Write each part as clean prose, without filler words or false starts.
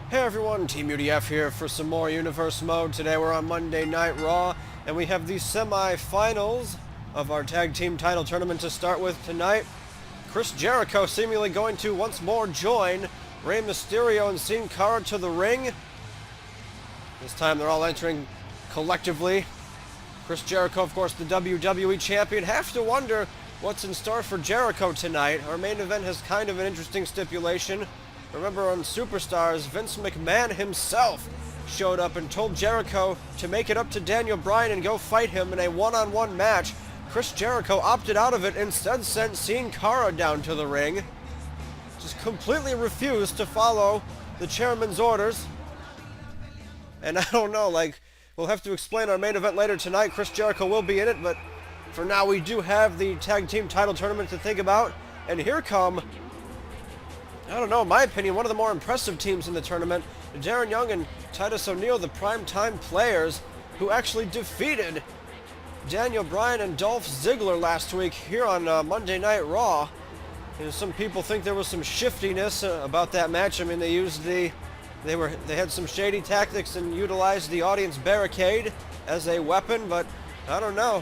Hey everyone, Teamudf here for some more Universe Mode. Today we're on Monday Night Raw, and we have the semi-finals of our tag team title tournament to start with tonight. Chris Jericho seemingly going to once more join Rey Mysterio and Cara to the ring. This time they're all entering collectively. Chris Jericho, of course, the WWE champion. Have to wonder what's in store for Jericho tonight. Our main event has kind of an interesting stipulation. Remember on Superstars, Vince McMahon himself showed up and told Jericho to make it up to Daniel Bryan and go fight him in a one-on-one match. Chris Jericho opted out of it, instead sent Cara down to the ring. Just completely refused to follow the chairman's orders. And I don't know, we'll have to explain our main event later tonight. Chris Jericho will be in it, but for now we do have the tag team title tournament to think about. And here come, I don't know, in my opinion, one of the more impressive teams in the tournament. Darren Young and Titus O'Neil, the primetime players, who actually defeated Daniel Bryan and Dolph Ziggler last week here on Monday Night Raw. You know, some people think there was some shiftiness about that match. I mean, they had some shady tactics and utilized the audience barricade as a weapon, but I don't know.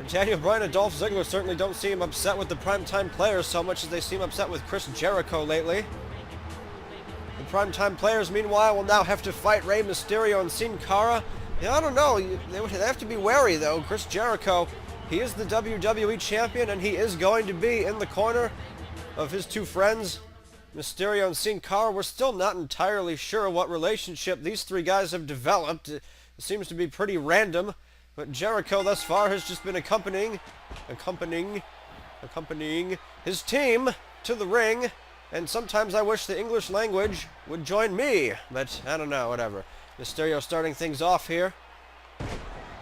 Daniel Bryan and Dolph Ziggler certainly don't seem upset with the primetime players so much as they seem upset with Chris Jericho lately. The primetime players, meanwhile, will now have to fight Rey Mysterio and Cara. Yeah, I don't know. They have to be wary, though. Chris Jericho, he is the WWE champion, and he is going to be in the corner of his two friends, Mysterio and Cara. We're still not entirely sure what relationship these three guys have developed. It seems to be pretty random. But Jericho thus far has just been accompanying his team to the ring. And sometimes I wish the English language would join me. But I don't know, whatever. Mysterio starting things off here.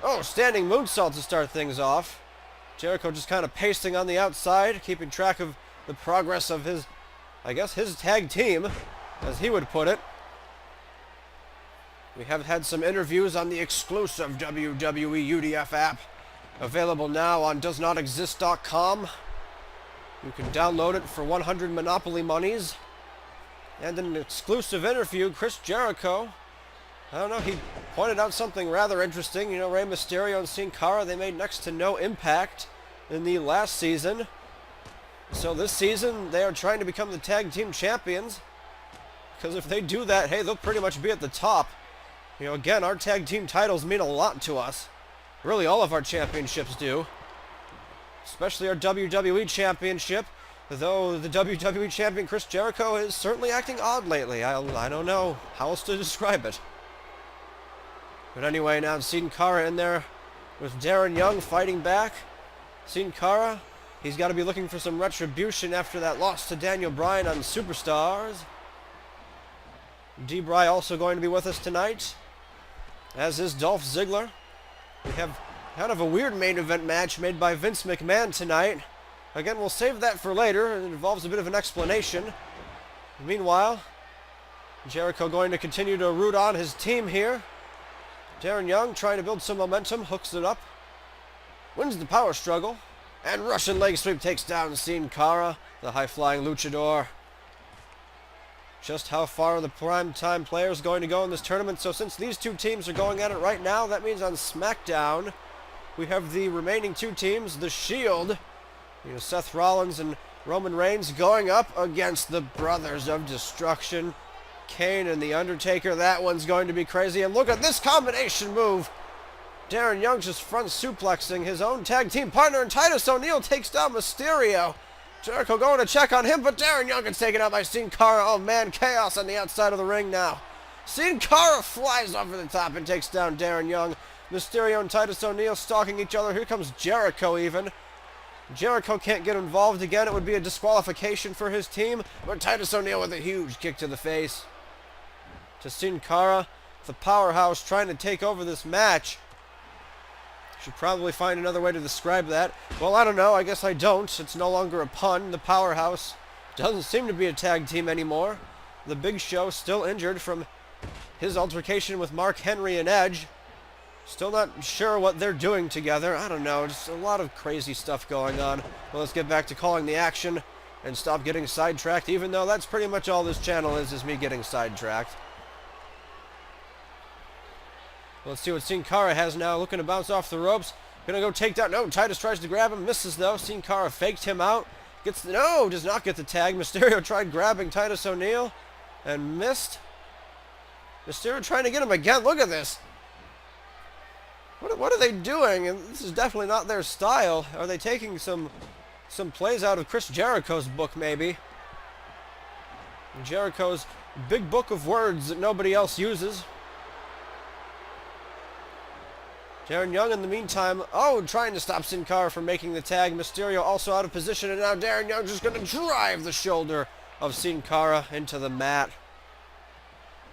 Oh, standing moonsault to start things off. Jericho just kind of pacing on the outside, keeping track of the progress of his tag team, as he would put it. We have had some interviews on the exclusive WWE UDF app, available now on doesnotexist.com. You can download it for 100 Monopoly monies. And in an exclusive interview, Chris Jericho, I don't know, he pointed out something rather interesting. You know, Rey Mysterio and Cara, they made next to no impact in the last season. So this season, they are trying to become the tag team champions. Because if they do that, hey, they'll pretty much be at the top. You know, again, our tag team titles mean a lot to us. Really, all of our championships do. Especially our WWE championship. Though the WWE champion Chris Jericho is certainly acting odd lately. I don't know how else to describe it. But anyway, now Cara in there with Darren Young fighting back. Cara, he's got to be looking for some retribution after that loss to Daniel Bryan on Superstars. D-Bry also going to be with us tonight, as is Dolph Ziggler. We have kind of a weird main event match made by Vince McMahon tonight. Again, we'll save that for later. It involves a bit of an explanation. Meanwhile, Jericho going to continue to root on his team here. Darren Young trying to build some momentum, hooks it up, wins the power struggle, and Russian leg sweep takes down Cara, the high-flying luchador. Just how far are the primetime players going to go in this tournament? So since these two teams are going at it right now, that means on SmackDown, we have the remaining two teams, The Shield, you know, Seth Rollins and Roman Reigns, going up against the Brothers of Destruction, Kane and The Undertaker. That one's going to be crazy. And look at this combination move. Darren Young just front suplexing his own tag team partner, and Titus O'Neil takes down Mysterio. Jericho going to check on him, but Darren Young gets taken out by Cara. Oh man, chaos on the outside of the ring now. Cara flies over the top and takes down Darren Young. Mysterio and Titus O'Neil stalking each other. Here comes Jericho even. Jericho can't get involved again. It would be a disqualification for his team, but Titus O'Neil with a huge kick to the face. To Cara, the powerhouse, trying to take over this match. Should probably find another way to describe that. Well, I don't know. I guess I don't. It's no longer a pun. The Powerhouse doesn't seem to be a tag team anymore. The Big Show still injured from his altercation with Mark Henry and Edge. Still not sure what they're doing together. I don't know. Just a lot of crazy stuff going on. Well, let's get back to calling the action and stop getting sidetracked, even though that's pretty much all this channel is me getting sidetracked. Let's see what Sin Cara has now. Looking to bounce off the ropes. Gonna go take down. No, Titus tries to grab him. Misses though. Sin Cara faked him out. Does not get the tag. Mysterio tried grabbing Titus O'Neil and missed. Mysterio trying to get him again. Look at this. What are they doing? And this is definitely not their style. Are they taking some plays out of Chris Jericho's book, maybe? Jericho's big book of words that nobody else uses. Darren Young, in the meantime, trying to stop Sin Cara from making the tag. Mysterio also out of position, and now Darren Young just going to drive the shoulder of Sin Cara into the mat.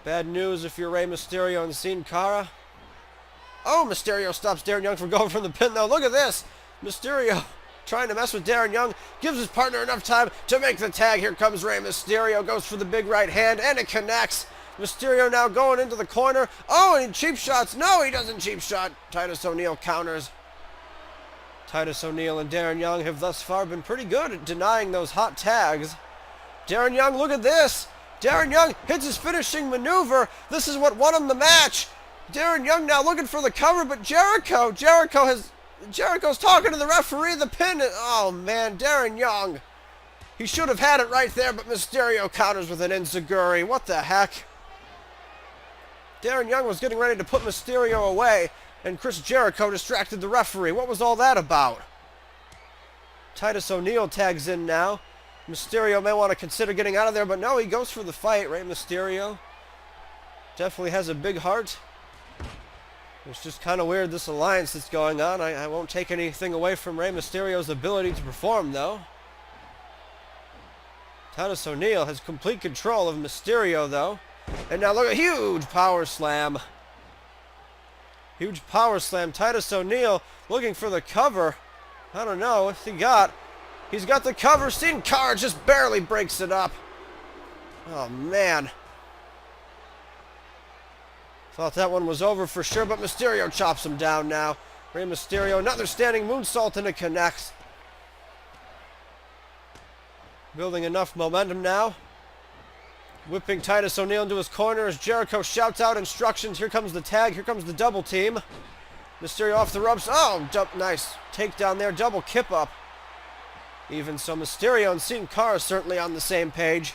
Bad news if you're Rey Mysterio and Sin Cara. Mysterio stops Darren Young from going from the pin, though. Look at this. Mysterio trying to mess with Darren Young. Gives his partner enough time to make the tag. Here comes Rey Mysterio. Goes for the big right hand, and it connects. Mysterio now going into the corner. And he cheap shots. No, he doesn't cheap shot. Titus O'Neil counters. Titus O'Neil and Darren Young have thus far been pretty good at denying those hot tags. Darren Young, look at this. Darren Young hits his finishing maneuver. This is what won him the match. Darren Young now looking for the cover, but Jericho's talking to the referee, the pin. Oh, man, Darren Young. He should have had it right there, but Mysterio counters with an enziguri. What the heck? Darren Young was getting ready to put Mysterio away, and Chris Jericho distracted the referee. What was all that about? Titus O'Neil tags in now. Mysterio may want to consider getting out of there, but no, he goes for the fight. Rey Mysterio definitely has a big heart. It's just kind of weird, this alliance that's going on. I won't take anything away from Rey Mysterio's ability to perform, though. Titus O'Neil has complete control of Mysterio, though. And now look at huge power slam. Huge power slam. Titus O'Neil looking for the cover. I don't know what's he got. He's got the cover. Sin Cara just barely breaks it up. Oh, man. Thought that one was over for sure, but Mysterio chops him down now. Rey Mysterio, another standing moonsault, and it connects. Building enough momentum now. Whipping Titus O'Neil into his corner as Jericho shouts out instructions. Here comes the tag. Here comes the double team. Mysterio off the ropes. Nice takedown there. Double kip up. Even so, Mysterio and Sin Cara certainly on the same page.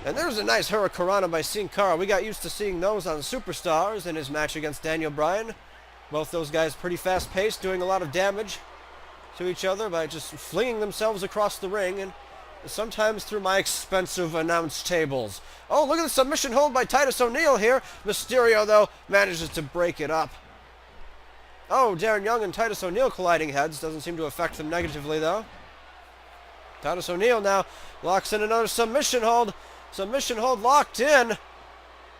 And there's a nice hurricanrana by Sin Cara. We got used to seeing those on Superstars in his match against Daniel Bryan. Both those guys pretty fast-paced, doing a lot of damage to each other by just flinging themselves across the ring, and sometimes through my expensive announce tables. Look at the submission hold by Titus O'Neil here. Mysterio, though, manages to break it up. Darren Young and Titus O'Neil colliding heads. Doesn't seem to affect them negatively, though. Titus O'Neil now locks in another submission hold. Submission hold locked in.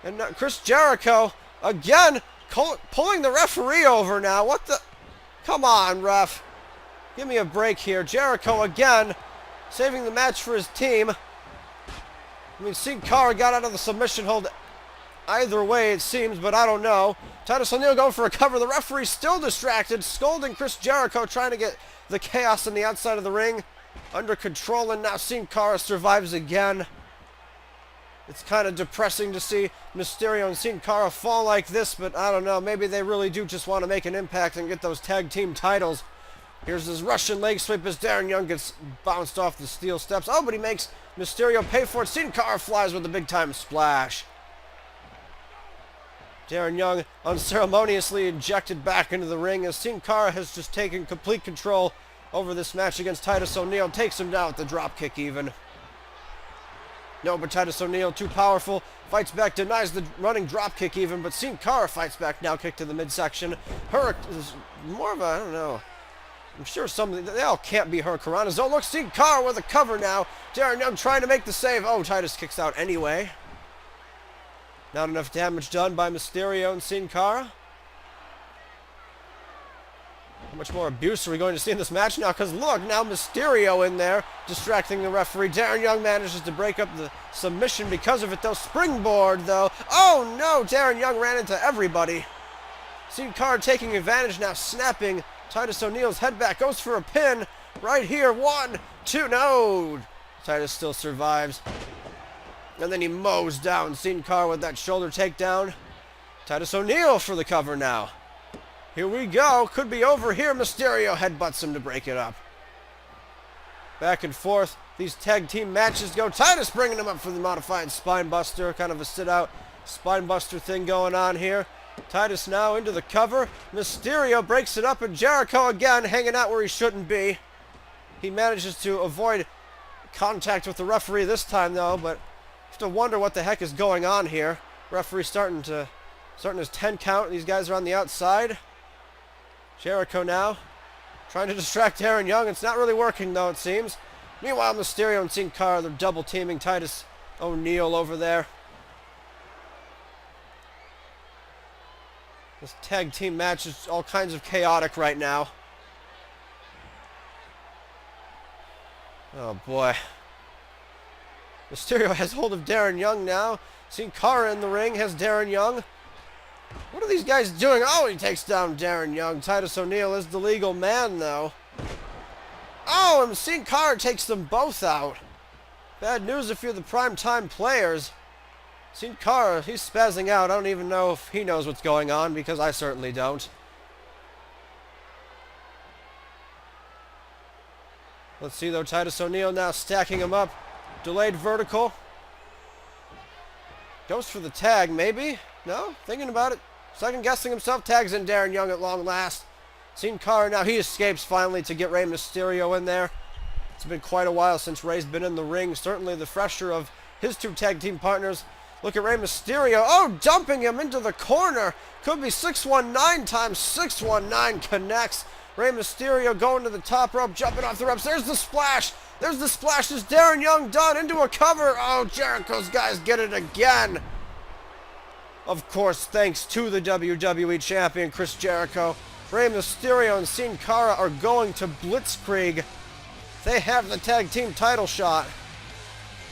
And now Chris Jericho, again, pulling the referee over now. What the? Come on, ref. Give me a break here. Jericho again, saving the match for his team. Sin Cara got out of the submission hold either way, it seems, but I don't know. Titus O'Neil going for a cover. The referee still distracted, scolding Chris Jericho, trying to get the chaos on the outside of the ring under control, and now Sin Cara survives again. It's kind of depressing to see Mysterio and Sin Cara fall like this, but I don't know. Maybe they really do just want to make an impact and get those tag team titles. Here's his Russian leg sweep as Darren Young gets bounced off the steel steps. But he makes Mysterio pay for it. Sin Cara flies with a big-time splash. Darren Young unceremoniously ejected back into the ring as Sin Cara has just taken complete control over this match against Titus O'Neil. Takes him down with the drop kick even. No, but Titus O'Neil too powerful. Fights back, denies the running drop kick even, but Sin Cara fights back now, kick to the midsection. Is more of a, I don't know. I'm sure they all can't be hurricanranas. Look, Sin Cara with a cover now. Darren Young trying to make the save. Titus kicks out anyway. Not enough damage done by Mysterio and Sin Cara. How much more abuse are we going to see in this match now? Because look, now Mysterio in there, distracting the referee. Darren Young manages to break up the submission because of it, though. Springboard, though. Oh, no! Darren Young ran into everybody. Sin Cara taking advantage now, snapping Titus O'Neil's head back. Goes for a pin right here. 1, 2, no! Titus still survives. And then he mows down Sin Cara with that shoulder takedown. Titus O'Neil for the cover now. Here we go. Could be over here. Mysterio headbutts him to break it up. Back and forth. These tag team matches go. Titus bringing him up for the modified spine buster. Kind of a sit-out spine buster thing going on here. Titus now into the cover. Mysterio breaks it up, and Jericho again hanging out where he shouldn't be. He manages to avoid contact with the referee this time, though, but you have to wonder what the heck is going on here. Referee starting his 10 count. These guys are on the outside. Jericho now trying to distract Darren Young. It's not really working, though, it seems. Meanwhile, Mysterio and Sin Cara, they're double teaming Titus O'Neil over there. This tag team match is all kinds of chaotic right now. Oh boy. Mysterio has hold of Darren Young now. Sin Cara in the ring has Darren Young. What are these guys doing? Oh, he takes down Darren Young. Titus O'Neil is the legal man, though. Oh, and Sin Cara takes them both out. Bad news if you're the primetime players. Sin Cara, he's spazzing out. I don't even know if he knows what's going on, because I certainly don't. Let's see, though. Titus O'Neil now stacking him up. Delayed vertical. Goes for the tag, maybe? No? Thinking about it. Second guessing himself. Tags in Darren Young at long last. Sin Cara now. He escapes finally to get Rey Mysterio in there. It's been quite a while since Rey's been in the ring. Certainly the fresher of his two tag team partners. Look at Rey Mysterio. Oh, dumping him into the corner. Could be 619 times 619 connects. Rey Mysterio going to the top rope, jumping off the ropes. There's the splash. There's the splash. Is Darren Young done into a cover? Oh, Jericho's guys get it again. Of course, thanks to the WWE Champion, Chris Jericho. Rey Mysterio and Sin Cara are going to Blitzkrieg. They have the tag team title shot.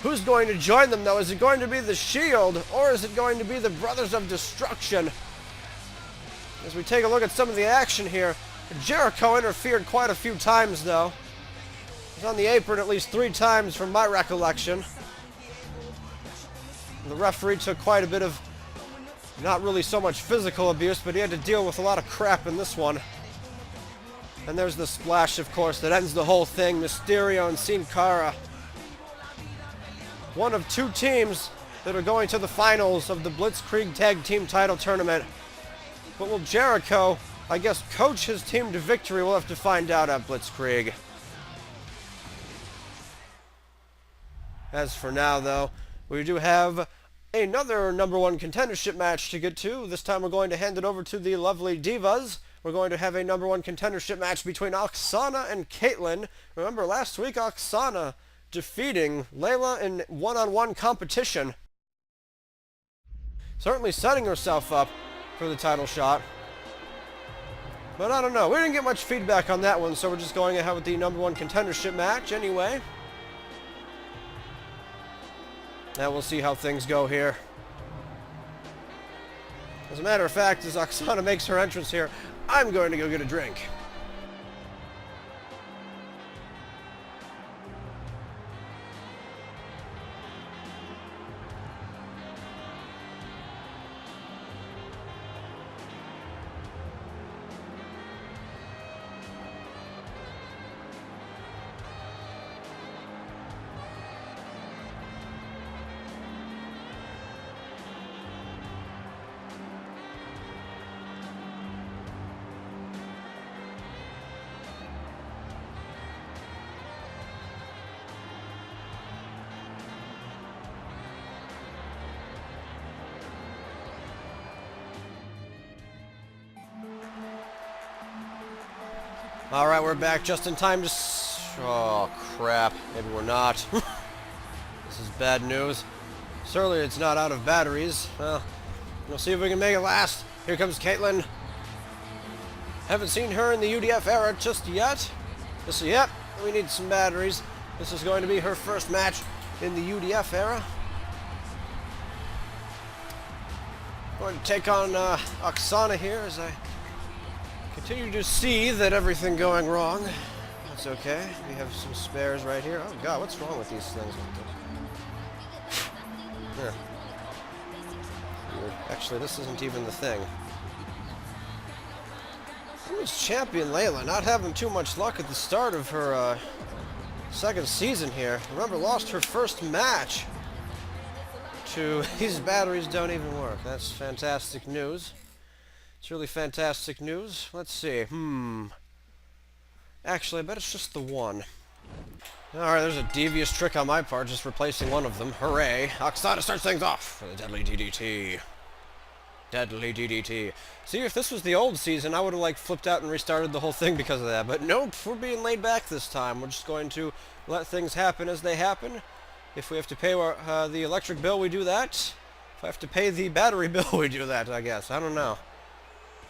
Who's going to join them, though? Is it going to be the Shield, or is it going to be the Brothers of Destruction? As we take a look at some of the action here, Jericho interfered quite a few times, though. He's on the apron at least 3 times from my recollection. The referee took quite a bit of, not really so much physical abuse, but he had to deal with a lot of crap in this one. And there's the splash, of course, that ends the whole thing. Mysterio and Sin Cara. One of 2 teams that are going to the finals of the Blitzkrieg Tag Team Title Tournament. But will Jericho, I guess, coach his team to victory? We'll have to find out at Blitzkrieg. As for now, though, we do have another #1 contendership match to get to. This time we're going to hand it over to the lovely Divas. We're going to have a #1 contendership match between Aksana and Kaitlyn. Remember, last week Aksana defeating Layla in one-on-one competition. Certainly setting herself up for the title shot. But I don't know. We didn't get much feedback on that one, so we're just going ahead with the #1 contendership match anyway. Now we'll see how things go here. As a matter of fact, as Aksana makes her entrance here, I'm going to go get a drink. Alright, we're back just in time to... Oh, crap. Maybe we're not. This is bad news. Certainly it's not out of batteries. Well, we'll see if we can make it last. Here comes Kaitlyn. Haven't seen her in the UDF era just yet. Yep, we need some batteries. This is going to be her first match in the UDF era. Going to take on Aksana here as I continue to see that everything going wrong. That's okay. We have some spares right here. Oh god, what's wrong with these things? Here. Actually, this isn't even the thing. Women's champion Layla not having too much luck at the start of her second season here. Remember, lost her first match to these batteries don't even work. That's fantastic news. It's really fantastic news. Let's see. Actually, I bet it's just the one. Alright, there's a devious trick on my part, just replacing one of them. Hooray. Aksana starts things off for the Deadly DDT. Deadly DDT. See, if this was the old season, I would have, like, flipped out and restarted the whole thing because of that. But nope, we're being laid back this time. We're just going to let things happen as they happen. If we have to pay the electric bill, we do that. If I have to pay the battery bill, we do that, I guess. I don't know.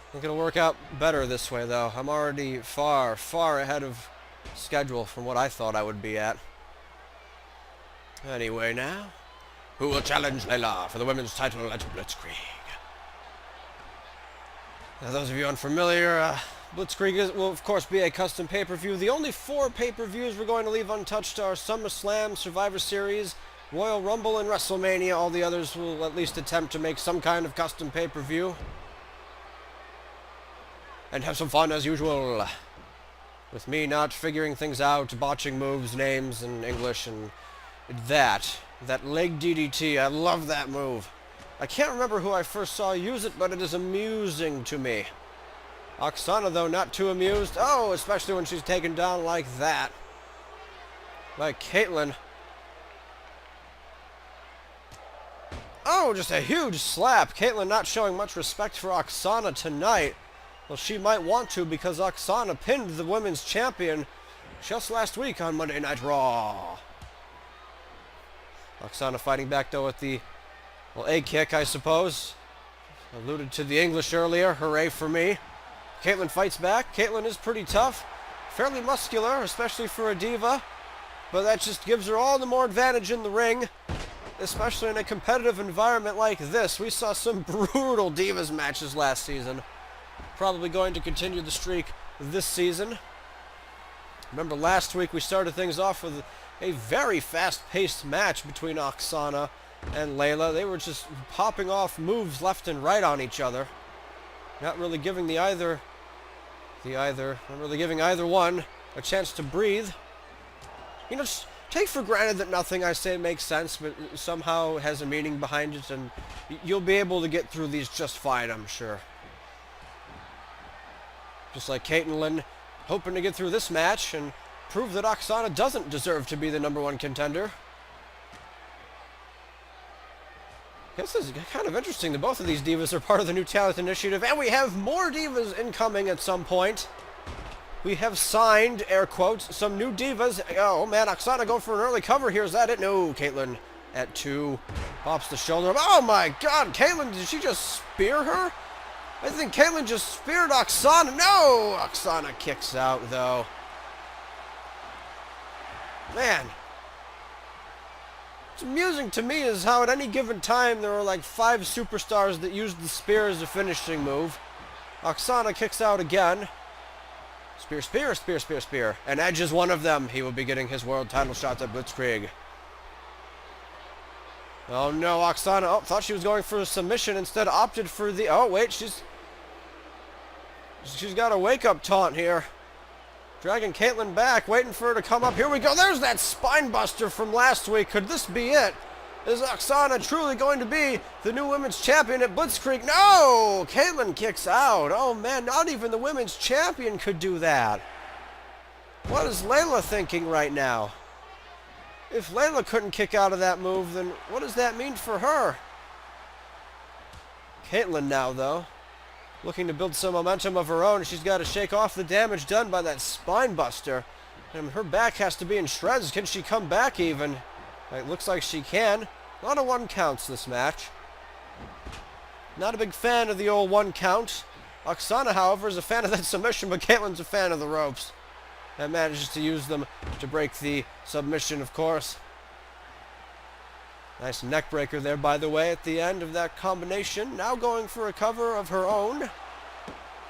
I think it'll work out better this way, though. I'm already far, far ahead of schedule from what I thought I would be at. Anyway, now, who will challenge Layla for the women's title at Blitzkrieg? Now, those of you unfamiliar, Blitzkrieg will, of course, be a custom pay-per-view. The only 4 pay-per-views we're going to leave untouched are SummerSlam, Survivor Series, Royal Rumble, and WrestleMania. All the others will at least attempt to make some kind of custom pay-per-view. And have some fun as usual. With me not figuring things out, botching moves, names, and English, and that leg DDT, I love that move. I can't remember who I first saw use it, but it is amusing to me. Aksana, though, not too amused. Oh, especially when she's taken down like that. Like Kaitlyn. Oh, just a huge slap. Kaitlyn not showing much respect for Aksana tonight. Well, she might want to because Aksana pinned the women's champion just last week on Monday Night Raw. Aksana fighting back, though, with the, well, egg kick, I suppose. Alluded to the English earlier. Hooray for me. Kaitlyn fights back. Kaitlyn is pretty tough. Fairly muscular, especially for a diva. But that just gives her all the more advantage in the ring. Especially in a competitive environment like this. We saw some brutal divas matches last season. Probably going to continue the streak this season. Remember last week we started things off with a very fast-paced match between Aksana and Layla. They were just popping off moves left and right on each other. Not really giving either one a chance to breathe. You know, just take for granted that nothing I say makes sense, but somehow has a meaning behind it, and you'll be able to get through these just fine, I'm sure. Just like Kaitlyn hoping to get through this match and prove that Aksana doesn't deserve to be the #1 contender. This is kind of interesting that both of these divas are part of the New Talent Initiative, and we have more divas incoming at some point. We have signed, air quotes, some new divas. Oh man, Aksana going for an early cover here. Is that it? No, Kaitlyn at 2. Pops the shoulder. Oh my god, Kaitlyn, did she just spear her? I think Kaitlyn just speared Aksana. No! Aksana kicks out, though. Man. What's amusing to me is how at any given time there were like 5 superstars that used the spear as a finishing move. Aksana kicks out again. Spear, spear, spear, spear, spear. And Edge is one of them. He will be getting his world title shots at Blitzkrieg. Oh no, Aksana. Oh, thought she was going for a submission. Instead opted for the... Oh, wait, she's got a wake-up taunt here. Dragging Kaitlyn back, waiting for her to come up. Here we go. There's that spine buster from last week. Could this be it? Is Aksana truly going to be the new women's champion at Blitzkrieg? No! Kaitlyn kicks out. Oh, man, not even the women's champion could do that. What is Layla thinking right now? If Layla couldn't kick out of that move, then what does that mean for her? Kaitlyn now, though, looking to build some momentum of her own. She's got to shake off the damage done by that spine buster. And her back has to be in shreds. Can she come back even? It looks like she can. A lot of 1 counts this match. Not a big fan of the old 1 count. Aksana, however, is a fan of that submission, but Kaitlyn's a fan of the ropes. And manages to use them to break the submission, of course. Nice neck breaker there, by the way, at the end of that combination. Now going for a cover of her own.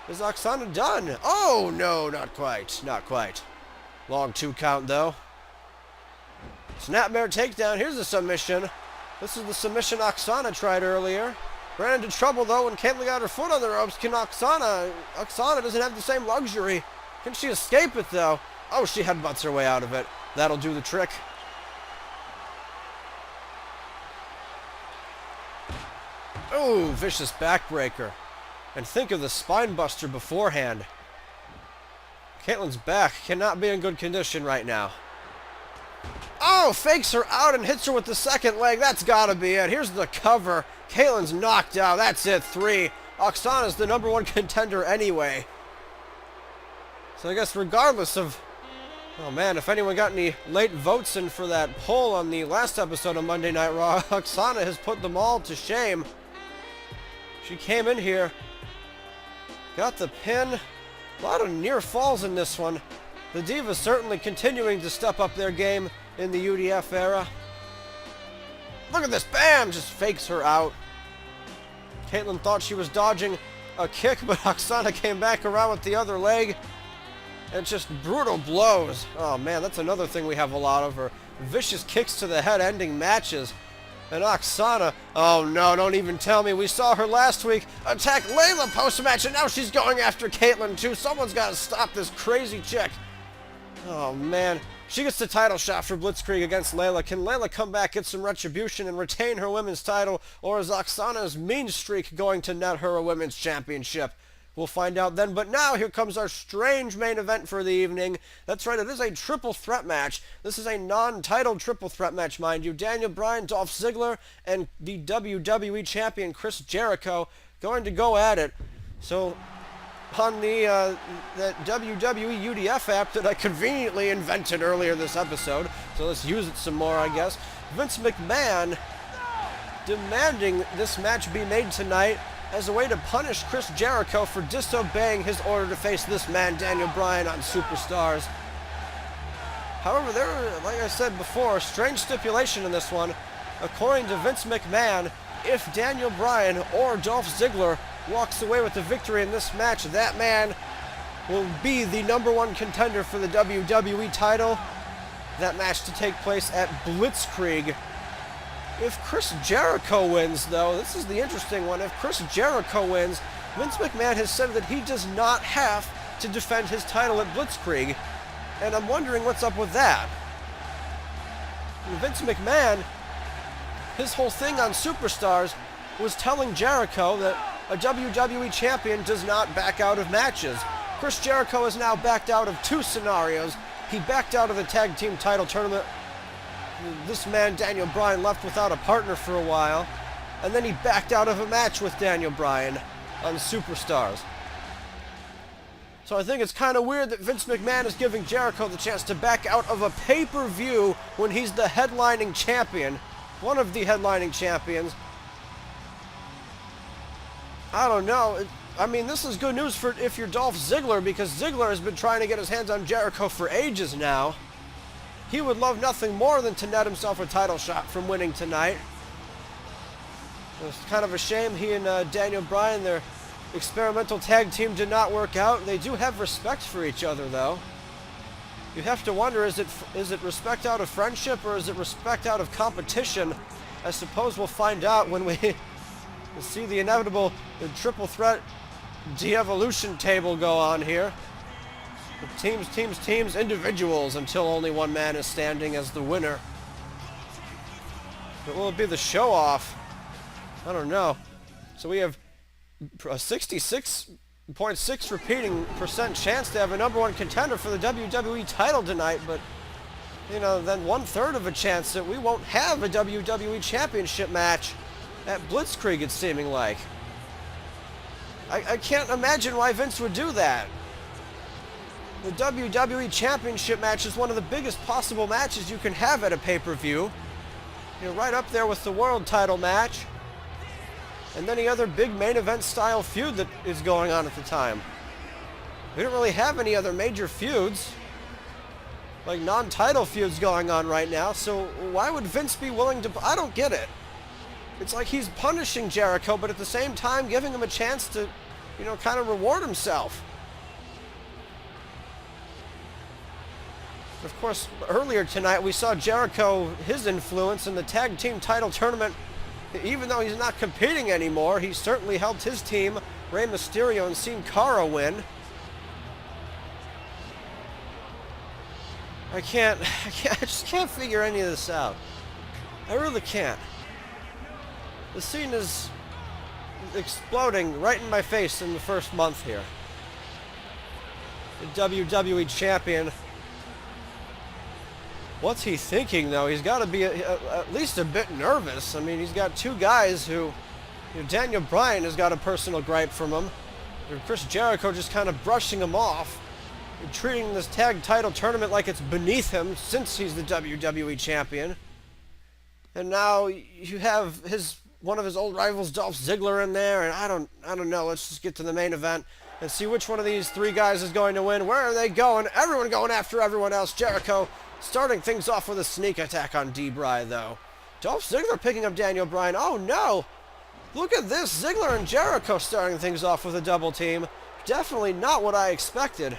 Is Aksana done? Oh, no, not quite. Not quite. Long 2 count, though. Snapmare takedown. Here's a submission. This is the submission Aksana tried earlier. Ran into trouble though when Kaitlyn got her foot on the ropes. Can Aksana doesn't have the same luxury. Can she escape it though? Oh, she headbutts her way out of it. That'll do the trick. Oh, vicious backbreaker. And think of the spine buster beforehand. Kaitlyn's back cannot be in good condition right now. Oh, fakes her out and hits her with the second leg. That's gotta be it. Here's the cover. Kaitlyn's knocked out. That's it. 3. Aksana's the #1 contender anyway. So I guess regardless of... Oh man, if anyone got any late votes in for that poll on the last episode of Monday Night Raw, Aksana has put them all to shame. She came in here, got the pin. A lot of near falls in this one. The Divas certainly continuing to step up their game in the UDF era. Look at this, bam! Just fakes her out. Kaitlyn thought she was dodging a kick, but Aksana came back around with the other leg. And just brutal blows. Oh man, that's another thing we have a lot of, are vicious kicks to the head ending matches. And Aksana, oh no, don't even tell me. We saw her last week attack Layla post-match, and now she's going after Kaitlyn too. Someone's got to stop this crazy chick. Oh man, she gets the title shot for Blitzkrieg against Layla. Can Layla come back, get some retribution, and retain her women's title? Or is Aksana's mean streak going to net her a women's championship? We'll find out then, but now here comes our strange main event for the evening. That's right, it is a triple threat match. This is a non-titled triple threat match, mind you. Daniel Bryan, Dolph Ziggler, and the WWE Champion Chris Jericho going to go at it. So, on the that WWE UDF app that I conveniently invented earlier this episode, so let's use it some more, I guess. Vince McMahon demanding this match be made tonight as a way to punish Chris Jericho for disobeying his order to face this man, Daniel Bryan, on Superstars. However, there are, like I said before, a strange stipulation in this one. According to Vince McMahon, if Daniel Bryan or Dolph Ziggler walks away with the victory in this match, that man will be the #1 contender for the WWE title. That match to take place at Blitzkrieg. If Chris Jericho wins, though, this is the interesting one. If Chris Jericho wins, Vince McMahon has said that he does not have to defend his title at Blitzkrieg. And I'm wondering what's up with that. Vince McMahon, his whole thing on Superstars was telling Jericho that a WWE champion does not back out of matches. Chris Jericho has now backed out of 2 scenarios. He backed out of the tag team title tournament. This man, Daniel Bryan, left without a partner for a while, and then he backed out of a match with Daniel Bryan on Superstars. So I think it's kind of weird that Vince McMahon is giving Jericho the chance to back out of a pay-per-view when he's the headlining champion, one of the headlining champions. I don't know. I mean, this is good news for if you're Dolph Ziggler, because Ziggler has been trying to get his hands on Jericho for ages now. He would love nothing more than to net himself a title shot from winning tonight. It's kind of a shame he and Daniel Bryan, their experimental tag team, did not work out. They do have respect for each other, though. You have to wonder, is it respect out of friendship, or is it respect out of competition? I suppose we'll find out when we see the inevitable triple threat de-evolution table go on here. Teams, individuals, until only one man is standing as the winner. But will it be the show-off? I don't know. So we have a 66.6% repeating chance to have a #1 contender for the WWE title tonight, but, you know, then 1/3 of a chance that we won't have a WWE championship match at Blitzkrieg, it's seeming like. I can't imagine why Vince would do that. The WWE Championship match is one of the biggest possible matches you can have at a pay-per-view. You're right up there with the world title match and any other big main event style feud that is going on at the time. We don't really have any other major feuds, like non-title feuds going on right now, so why would Vince be willing to... I don't get it. It's like he's punishing Jericho, but at the same time giving him a chance to, you know, kind of reward himself. Of course, earlier tonight we saw Jericho, his influence in the tag team title tournament. Even though he's not competing anymore, he certainly helped his team, Rey Mysterio and seen Cara, win. I just can't figure any of this out. I really can't. The scene is exploding right in my face in the first month here. The WWE champion. What's he thinking, though? He's got to be at least a bit nervous. I mean, he's got two guys who... Daniel Bryan has got a personal gripe from him. Chris Jericho just kind of brushing him off. Treating this tag title tournament like it's beneath him since he's the WWE champion. And now you have one of his old rivals, Dolph Ziggler, in there, and I don't know. Let's just get to the main event and see which one of these three guys is going to win. Where are they going? Everyone going after everyone else. Jericho starting things off with a sneak attack on Bryan, though. Dolph Ziggler picking up Daniel Bryan. Oh no! Look at this. Ziggler and Jericho starting things off with a double team. Definitely not what I expected.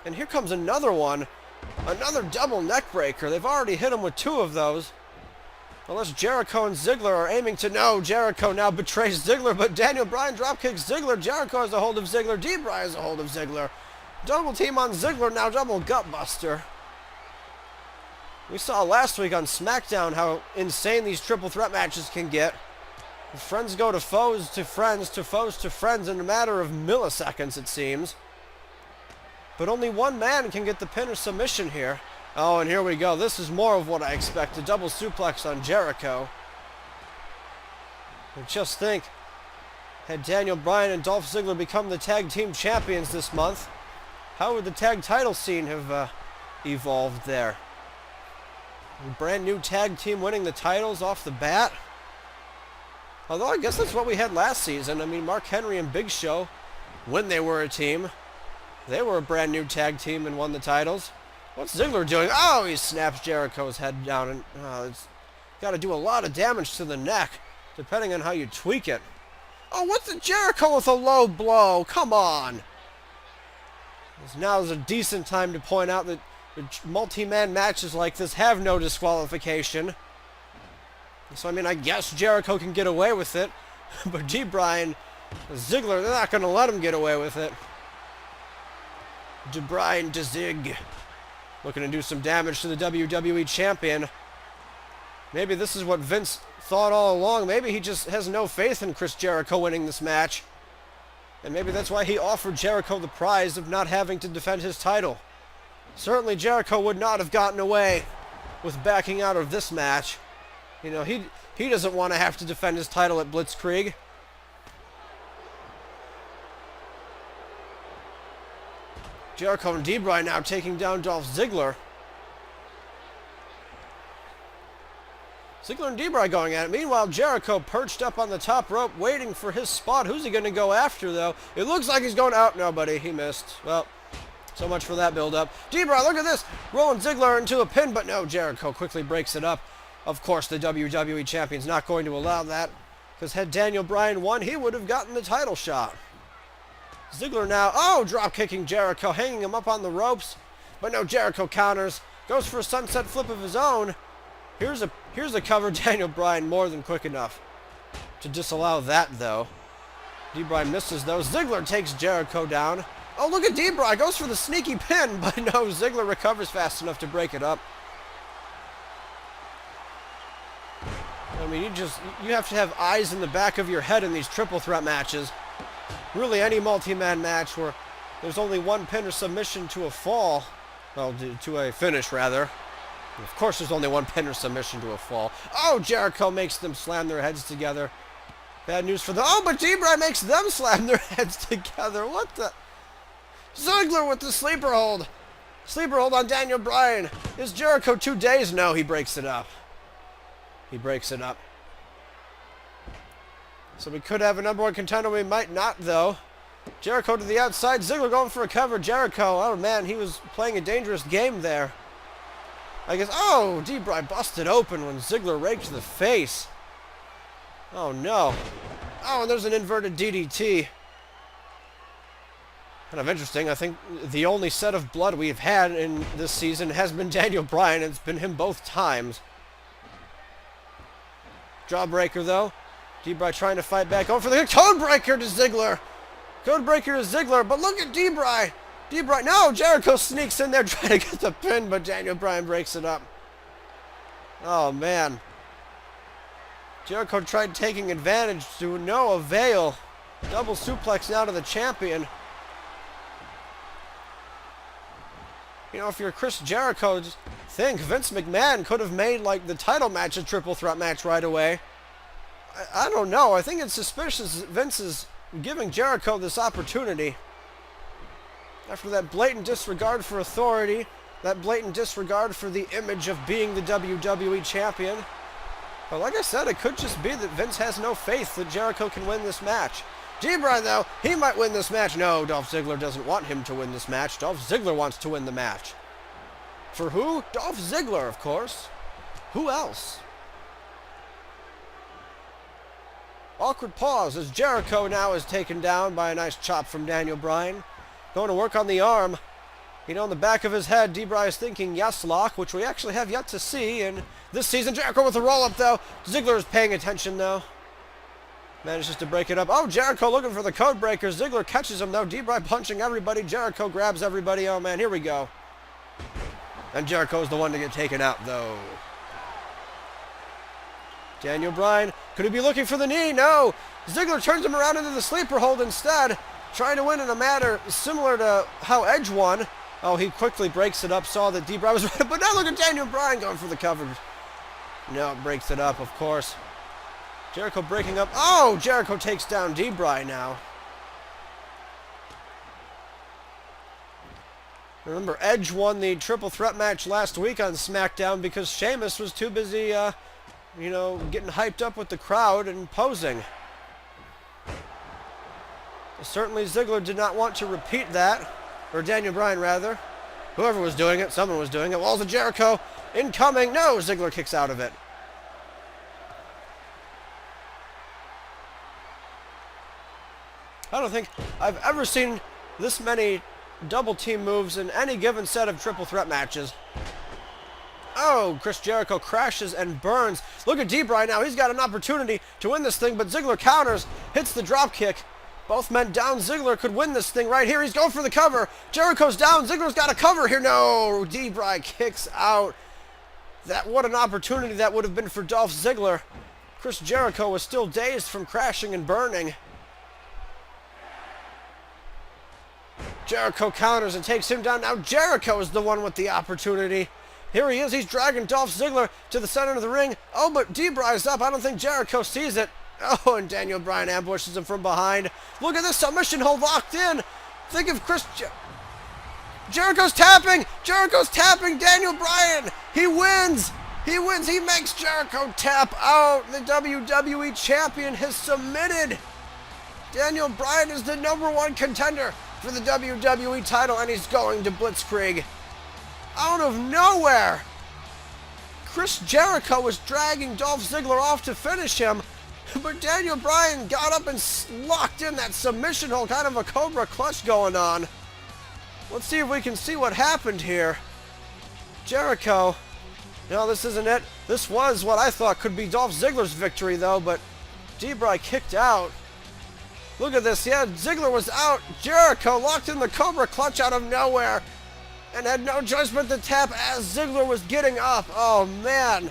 And here comes another one. Another double neck breaker. They've already hit him with two of those. Unless Jericho and Ziggler are aiming to... No, Jericho now betrays Ziggler, but Daniel Bryan dropkicks Ziggler. Jericho has a hold of Ziggler. Bryan has a hold of Ziggler. Double team on Ziggler, now double gutbuster. We saw last week on SmackDown how insane these triple threat matches can get. Friends go to foes to friends to foes to friends in a matter of milliseconds, it seems. But only one man can get the pin or submission here. Oh, and here we go. This is more of what I expected. Double suplex on Jericho. And just think, had Daniel Bryan and Dolph Ziggler become the tag team champions this month, how would the tag title scene have evolved there? A brand new tag team winning the titles off the bat? Although I guess that's what we had last season. I mean, Mark Henry and Big Show, when they were a team, they were a brand new tag team and won the titles. What's Ziggler doing? Oh, he snaps Jericho's head down, and it's got to do a lot of damage to the neck, depending on how you tweak it. Oh, what's the Jericho with a low blow? Come on. Now is a decent time to point out that multi-man matches like this have no disqualification. So, I mean, I guess Jericho can get away with it, but Bryan, Ziggler, they're not going to let him get away with it. Bryan to Zig. Looking to do some damage to the WWE champion. Maybe this is what Vince thought all along. Maybe he just has no faith in Chris Jericho winning this match. And maybe that's why he offered Jericho the prize of not having to defend his title. Certainly Jericho would not have gotten away with backing out of this match. You know, he doesn't want to have to defend his title at Blitzkrieg. Jericho and Bryan now taking down Dolph Ziggler. Ziggler and Bryan going at it. Meanwhile, Jericho perched up on the top rope, waiting for his spot. Who's he going to go after, though? It looks like he's going out. Nobody. He missed. Well, so much for that build-up. Bryan, look at this. Rolling Ziggler into a pin, but no, Jericho quickly breaks it up. Of course, the WWE champion's not going to allow that, because had Daniel Bryan won, he would have gotten the title shot. Ziggler now, drop-kicking Jericho, hanging him up on the ropes. But no, Jericho counters, goes for a sunset flip of his own. Here's a cover. Daniel Bryan more than quick enough to disallow that, though. Bryan misses, though. Ziggler takes Jericho down. Oh, look at Bryan, goes for the sneaky pin, but no, Ziggler recovers fast enough to break it up. I mean, you have to have eyes in the back of your head in these triple threat matches. Really, any multi-man match where there's only one pin or submission to a fall. Well, to a finish, rather. Of course, there's only one pin or submission to a fall. Oh, Jericho makes them slam their heads together. Bad news for them. Oh, but Bryan makes them slam their heads together. What the? Ziggler with the sleeper hold. Sleeper hold on Daniel Bryan. Is Jericho 2 days? No, he breaks it up. He breaks it up. So we could have a number one contender. We might not, though. Jericho to the outside. Ziggler going for a cover. Jericho, oh man, he was playing a dangerous game there. I guess, Bryan busted open when Ziggler raked the face. Oh no. Oh, and there's an inverted DDT. Kind of interesting. I think the only set of blood we've had in this season has been Daniel Bryan. It's been him both times. Jawbreaker, though. D-Bry trying to fight back. Going for the Codebreaker to Ziggler. Codebreaker to Ziggler, but look at D-Bry. D-Bry, no, Jericho sneaks in there trying to get the pin, but Daniel Bryan breaks it up. Oh, man. Jericho tried taking advantage to no avail. Double suplex now to the champion. You know, if you're Chris Jericho, just think Vince McMahon could have made, like, the title match a triple threat match right away. I don't know. I think it's suspicious that Vince is giving Jericho this opportunity. After that blatant disregard for authority, that blatant disregard for the image of being the WWE champion. But like I said, it could just be that Vince has no faith that Jericho can win this match. D-Bry, though, he might win this match. No, Dolph Ziggler doesn't want him to win this match. Dolph Ziggler wants to win the match. For who? Dolph Ziggler, of course. Who else? Awkward pause as Jericho now is taken down by a nice chop from Daniel Bryan. Going to work on the arm. You know, in the back of his head, D-Bry is thinking yes lock, which we actually have yet to see in this season. Jericho with a roll-up, though. Ziggler is paying attention, though. Manages to break it up. Oh, Jericho looking for the code breaker. Ziggler catches him, though. D-Bry punching everybody. Jericho grabs everybody. Oh, man, here we go. And Jericho's the one to get taken out, though. Daniel Bryan, could he be looking for the knee? No. Ziggler turns him around into the sleeper hold instead, trying to win in a manner similar to how Edge won. Oh, he quickly breaks it up, saw that D-Bry was right, but now look at Daniel Bryan going for the cover. No, it breaks it up, of course. Jericho breaking up. Oh, Jericho takes down D-Bry now. Remember, Edge won the triple threat match last week on SmackDown because Sheamus was too busy, you know, getting hyped up with the crowd and posing. Certainly Ziggler did not want to repeat that. Or Daniel Bryan, rather. Whoever was doing it, someone was doing it. Walls of Jericho, incoming. No, Ziggler kicks out of it. I don't think I've ever seen this many double team moves in any given set of triple threat matches. Oh, Chris Jericho crashes and burns. Look at D-Bry now. He's got an opportunity to win this thing, but Ziggler counters, hits the drop kick. Both men down. Ziggler could win this thing right here. He's going for the cover. Jericho's down. Ziggler's got a cover here. No, D-Bry kicks out. What an opportunity that would have been for Dolph Ziggler. Chris Jericho was still dazed from crashing and burning. Jericho counters and takes him down. Now Jericho is the one with the opportunity. Here he is. He's dragging Dolph Ziggler to the center of the ring. Oh, but D-Bry's up. I don't think Jericho sees it. Oh, and Daniel Bryan ambushes him from behind. Look at this submission hold locked in. Think of Jericho's tapping. Jericho's tapping Daniel Bryan. He wins. He wins. He makes Jericho tap out. The WWE champion has submitted. Daniel Bryan is the #1 contender for the WWE title, and he's going to Blitzkrieg. Out of nowhere, Chris Jericho was dragging Dolph Ziggler off to finish him, but Daniel Bryan got up and locked in that submission hold, kind of a Cobra clutch going on. Let's see if we can see what happened here. Jericho, no, this isn't it. This was what I thought could be Dolph Ziggler's victory, though, but D-Bry kicked out. Look at this. Yeah, Ziggler was out. Jericho locked in the Cobra clutch out of nowhere and had no choice but to tap as Ziggler was getting up. Oh, man.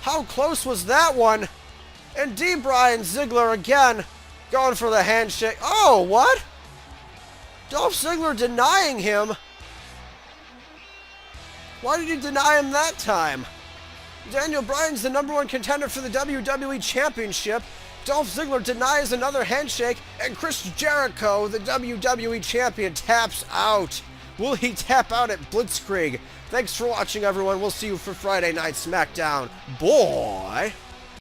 How close was that one? And D-Bry and Ziggler again going for the handshake. Oh, what? Dolph Ziggler denying him. Why did he deny him that time? Daniel Bryan's the #1 contender for the WWE Championship. Dolph Ziggler denies another handshake, and Chris Jericho, the WWE Champion, taps out. Will he tap out at Blitzkrieg? Thanks for watching, everyone. We'll see you for Friday Night SmackDown. Boy!